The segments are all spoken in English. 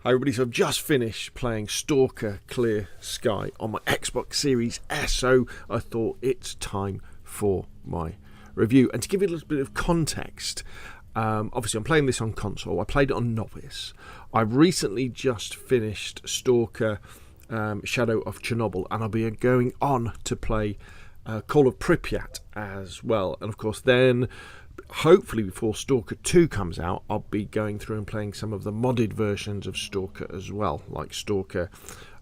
Hi everybody, so I've just finished playing Stalker Clear Sky on my Xbox Series S, so I thought it's time for my review. And to give you a little bit of context, obviously I'm playing this on console. I played it on Novice. I've recently just finished Stalker Shadow of Chernobyl, and I'll be going on to play Call of Pripyat as well. And of course then, hopefully before Stalker 2 comes out, I'll be going through and playing some of the modded versions of Stalker as well, like Stalker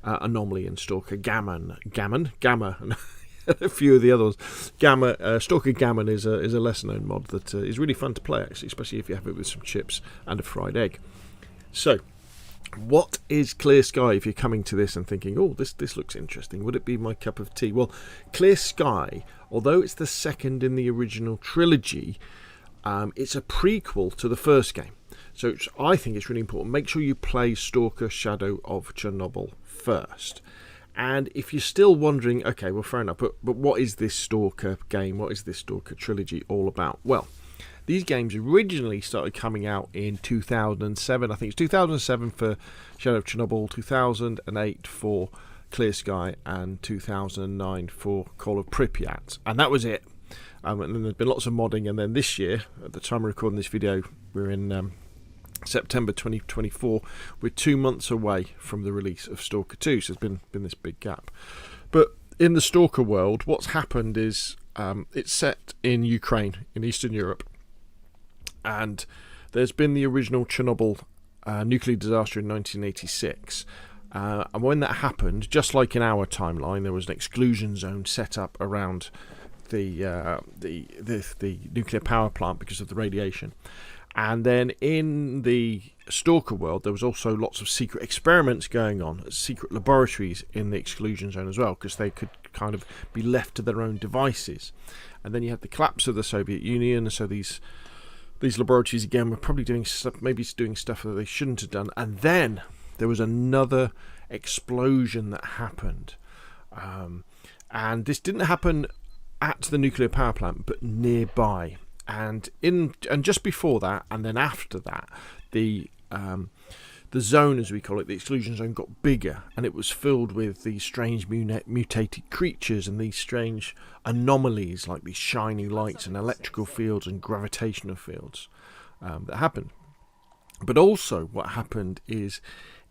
Anomaly and Stalker Gamma, and a few of the others. Stalker Gammon is a lesser known mod that is really fun to play, actually, especially if you have it with some chips and a fried egg. So, what is Clear Sky? If you're coming to this and thinking, oh, this looks interesting, would it be my cup of tea? Well, Clear Sky, although it's the second in the original trilogy, it's a prequel to the first game. So I think it's really important. Make sure you play Stalker Shadow of Chernobyl first. And if you're still wondering, okay, well, fair enough, but what is this Stalker game? What is this Stalker trilogy all about? Well, these games originally started coming out in 2007. I think it's 2007 for Shadow of Chernobyl, 2008 for Clear Sky, and 2009 for Call of Pripyat. And that was it. And then there's been lots of modding, and then this year, at the time of recording this video, we're in September 2024. We're 2 months away from the release of Stalker 2, so there's been this big gap. But in the Stalker world, what's happened is it's set in Ukraine, in Eastern Europe, and there's been the original Chernobyl nuclear disaster in 1986. And when that happened, just like in our timeline, there was an exclusion zone set up around the nuclear power plant because of the radiation. And then in the Stalker world, there was also lots of secret experiments going on, secret laboratories in the exclusion zone as well, because they could kind of be left to their own devices. And then you had the collapse of the Soviet Union, so these laboratories again were probably doing stuff, maybe doing stuff that they shouldn't have done. And then there was another explosion that happened, and this didn't happen at the nuclear power plant, but nearby. And just before that, and then after that, the zone, as we call it, the exclusion zone, got bigger, and it was filled with these strange mutated creatures and these strange anomalies, like these shiny lights and electrical fields and gravitational fields that happened. But also, what happened is,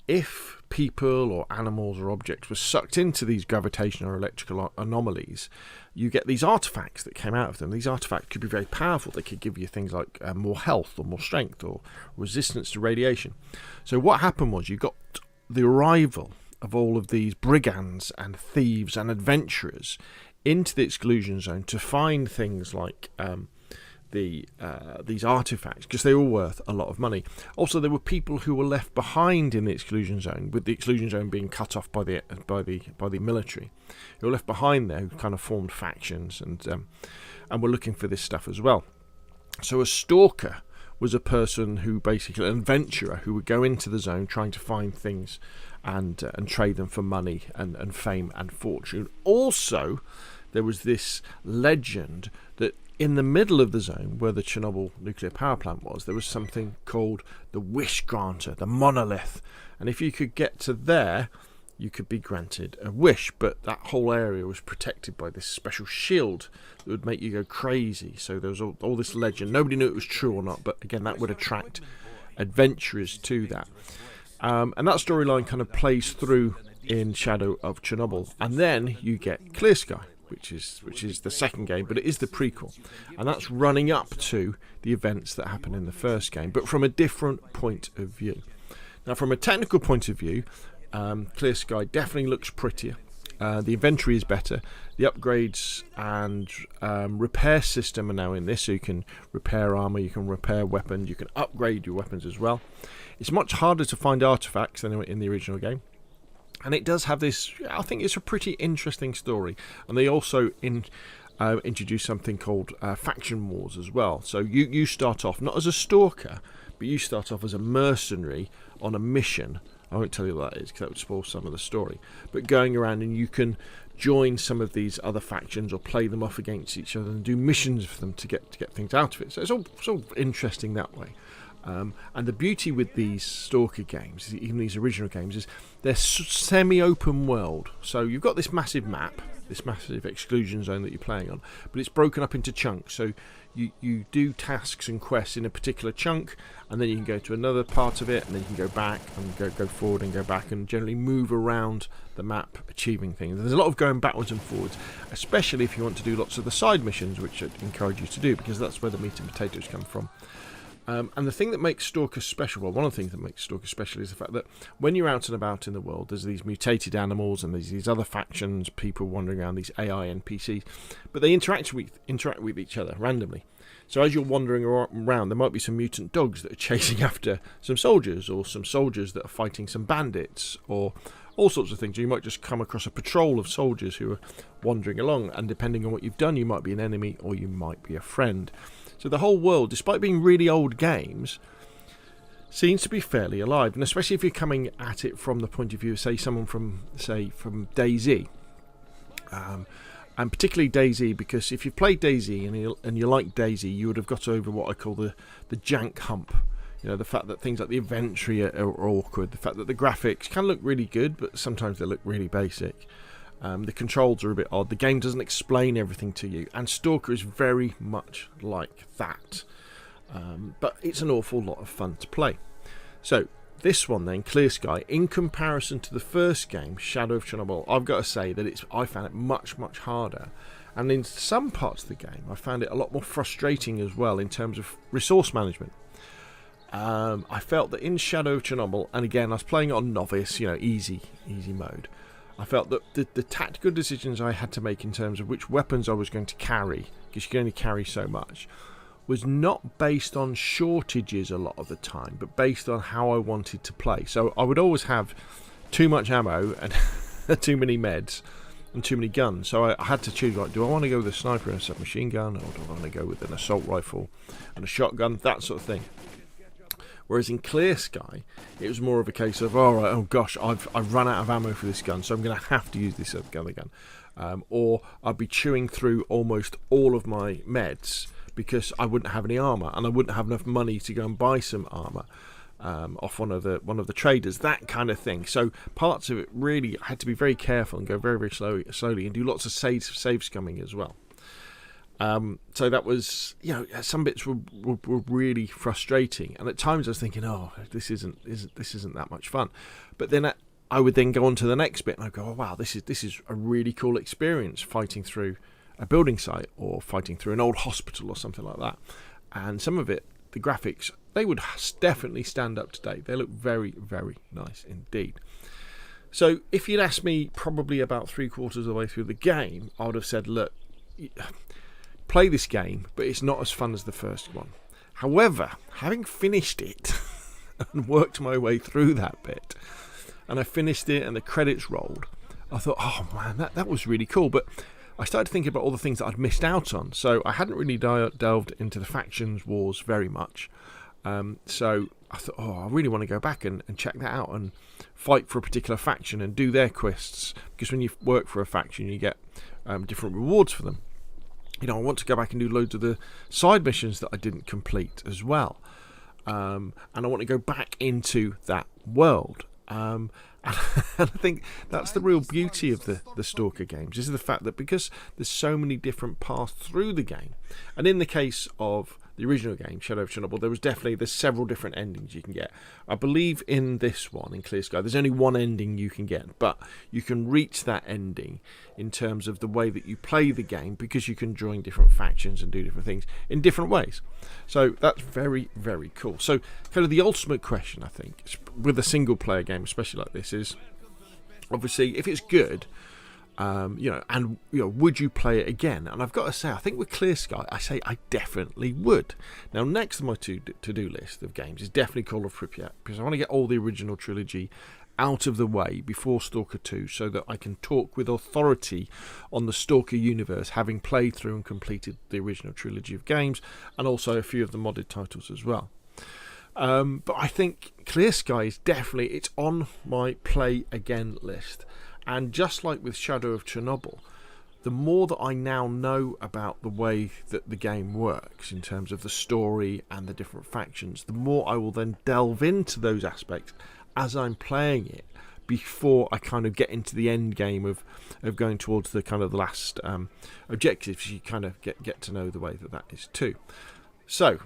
if people or animals or objects were sucked into these gravitational or electrical anomalies, you get these artifacts that came out of them. These artifacts could be very powerful. They could give you things like more health or more strength or resistance to radiation. So what happened was, you got the arrival of all of these brigands and thieves and adventurers into the exclusion zone to find things like these artifacts, because they were worth a lot of money. Also, there were people who were left behind in the exclusion zone, with the exclusion zone being cut off by the military, who were left behind there, who kind of formed factions and were looking for this stuff as well. So a stalker was a person who, basically an adventurer, who would go into the zone trying to find things and trade them for money and fame and fortune. Also, there was this legend that in the middle of the zone, where the Chernobyl nuclear power plant was, there was something called the Wish Granter, the monolith. And if you could get to there, you could be granted a wish. But that whole area was protected by this special shield that would make you go crazy. So there was all this legend. Nobody knew it was true or not, but again, that would attract adventurers to that. And that storyline kind of plays through in Shadow of Chernobyl. And then you get Clear Sky, which is the second game, but it is the prequel, and that's running up to the events that happen in the first game, but from a different point of view. Now, from a technical point of view, Clear Sky definitely looks prettier. The inventory is better. The upgrades and repair system are now in this, so you can repair armor, you can repair weapons, you can upgrade your weapons as well. It's much harder to find artifacts than in the original game. And it does have this, I think it's a pretty interesting story. And they also introduce something called faction wars as well. So you start off not as a stalker, but you start off as a mercenary on a mission. I won't tell you what that is, because that would spoil some of the story. But going around, and you can join some of these other factions or play them off against each other and do missions for them to get things out of it. So it's all interesting that way. And the beauty with these Stalker games, even these original games, is they're semi-open world. So you've got this massive map, this massive exclusion zone that you're playing on, but it's broken up into chunks. So you do tasks and quests in a particular chunk, and then you can go to another part of it, and then you can go back and go forward and go back, and generally move around the map achieving things. There's a lot of going backwards and forwards, especially if you want to do lots of the side missions, which I'd encourage you to do, because that's where the meat and potatoes come from. And the thing that makes Stalker special, well, one of the things that makes Stalker special is the fact that when you're out and about in the world, there's these mutated animals and there's these other factions, people wandering around, these AI NPCs, but they interact with each other randomly. So as you're wandering around, there might be some mutant dogs that are chasing after some soldiers, or some soldiers that are fighting some bandits, or all sorts of things. You might just come across a patrol of soldiers who are wandering along, and depending on what you've done, you might be an enemy or you might be a friend. So the whole world, despite being really old games, seems to be fairly alive, and especially if you're coming at it from the point of view of, say, someone from DayZ, and particularly DayZ, because if you've played DayZ and you like DayZ, you would have got over what I call the jank hump. You know, the fact that things like the inventory are awkward, the fact that the graphics can look really good, but sometimes they look really basic. The controls are a bit odd. The game doesn't explain everything to you, and Stalker is very much like that. But it's an awful lot of fun to play. So this one then, Clear Sky, in comparison to the first game, Shadow of Chernobyl, I've got to say that I found it much, much harder. And in some parts of the game, I found it a lot more frustrating as well in terms of resource management. I felt that in Shadow of Chernobyl, and again, I was playing it on Novice, easy mode, I felt that the tactical decisions I had to make in terms of which weapons I was going to carry, because you can only carry so much, was not based on shortages a lot of the time, but based on how I wanted to play. So I would always have too much ammo and too many meds and too many guns. So I had to choose, like, do I want to go with a sniper and a submachine gun, or do I want to go with an assault rifle and a shotgun, that sort of thing. Whereas in Clear Sky, it was more of a case of, oh gosh, I've run out of ammo for this gun, so I'm going to have to use this other gun. Or I'd be chewing through almost all of my meds because I wouldn't have any armour, and I wouldn't have enough money to go and buy some armour off one of the traders, that kind of thing. So parts of it really had to be very careful and go very, very slowly and do lots of save scumming as well. So that was, some bits were really frustrating, and at times I was thinking, oh, this isn't that much fun. But then I would then go on to the next bit and I go, oh wow, this is a really cool experience, fighting through a building site or fighting through an old hospital or something like that. And some of it, the graphics, they would definitely stand up to date. They look very, very nice indeed. So if you'd asked me probably about 3/4 of the way through the game, I would have said, look, play this game, but it's not as fun as the first one. However, having finished it and worked my way through that bit, and I finished it and the credits rolled, I thought, oh man, that was really cool. But I started thinking about all the things that I'd missed out on. So I hadn't really delved into the factions wars very much. So I thought, I really want to go back and check that out and fight for a particular faction and do their quests. Because when you work for a faction, you get different rewards for them. I want to go back and do loads of the side missions that I didn't complete as well. And I want to go back into that world. And I think that's the real beauty of the Stalker games, is the fact that because there's so many different paths through the game, and in the case of the original game, Shadow of Chernobyl, there's several different endings you can get. I believe in this one, in Clear Sky, there's only one ending you can get, but you can reach that ending in terms of the way that you play the game, because you can join different factions and do different things in different ways. So that's very, very cool. So kind of the ultimate question, I think, with a single player game, especially like this, is obviously if it's good, would you play it again? And I've got to say, I think with Clear Sky, I definitely would. Now, next on my to-do list of games is definitely Call of Pripyat, because I want to get all the original trilogy out of the way before Stalker 2, so that I can talk with authority on the Stalker universe, having played through and completed the original trilogy of games, and also a few of the modded titles as well. But I think Clear Sky is definitely, it's on my play again list. And just like with Shadow of Chernobyl, the more that I now know about the way that the game works in terms of the story and the different factions, the more I will then delve into those aspects as I'm playing it, before I kind of get into the end game of going towards the kind of the last objectives. You kind of get to know the way that is too. So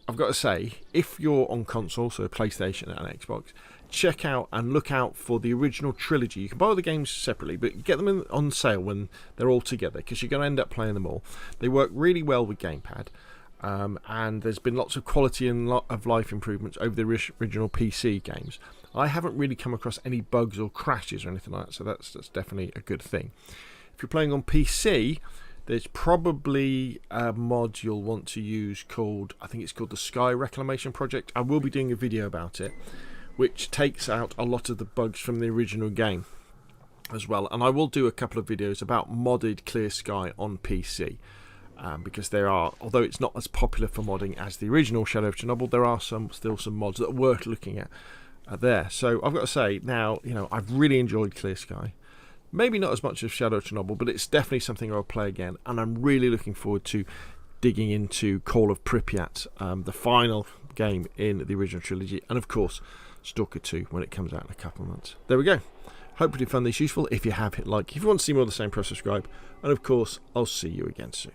I've got to say, if you're on console, so PlayStation and Xbox, check out and look out for the original trilogy. You can buy the games separately, but get them on sale when they're all together, because you're going to end up playing them all. They work really well with gamepad, and there's been lots of quality and lot of life improvements over the original PC games. I haven't really come across any bugs or crashes or anything like that, so that's definitely a good thing. If you're playing on PC, there's probably a mod you'll want to use called, I think it's called the Sky Reclamation Project. I will be doing a video about it, which takes out a lot of the bugs from the original game as well. And I will do a couple of videos about modded Clear Sky on PC, because there are, although it's not as popular for modding as the original Shadow of Chernobyl, there are still some mods that are worth looking at there. So I've got to say now, I've really enjoyed Clear Sky. Maybe not as much as Shadow of Chernobyl, but it's definitely something I'll play again, and I'm really looking forward to digging into Call of Pripyat, the final game in the original trilogy, and of course Stalker 2 when it comes out in a couple of months. There we go. Hopefully you found this useful. If you have, hit like. If you want to see more of the same, press subscribe, and of course I'll see you again soon.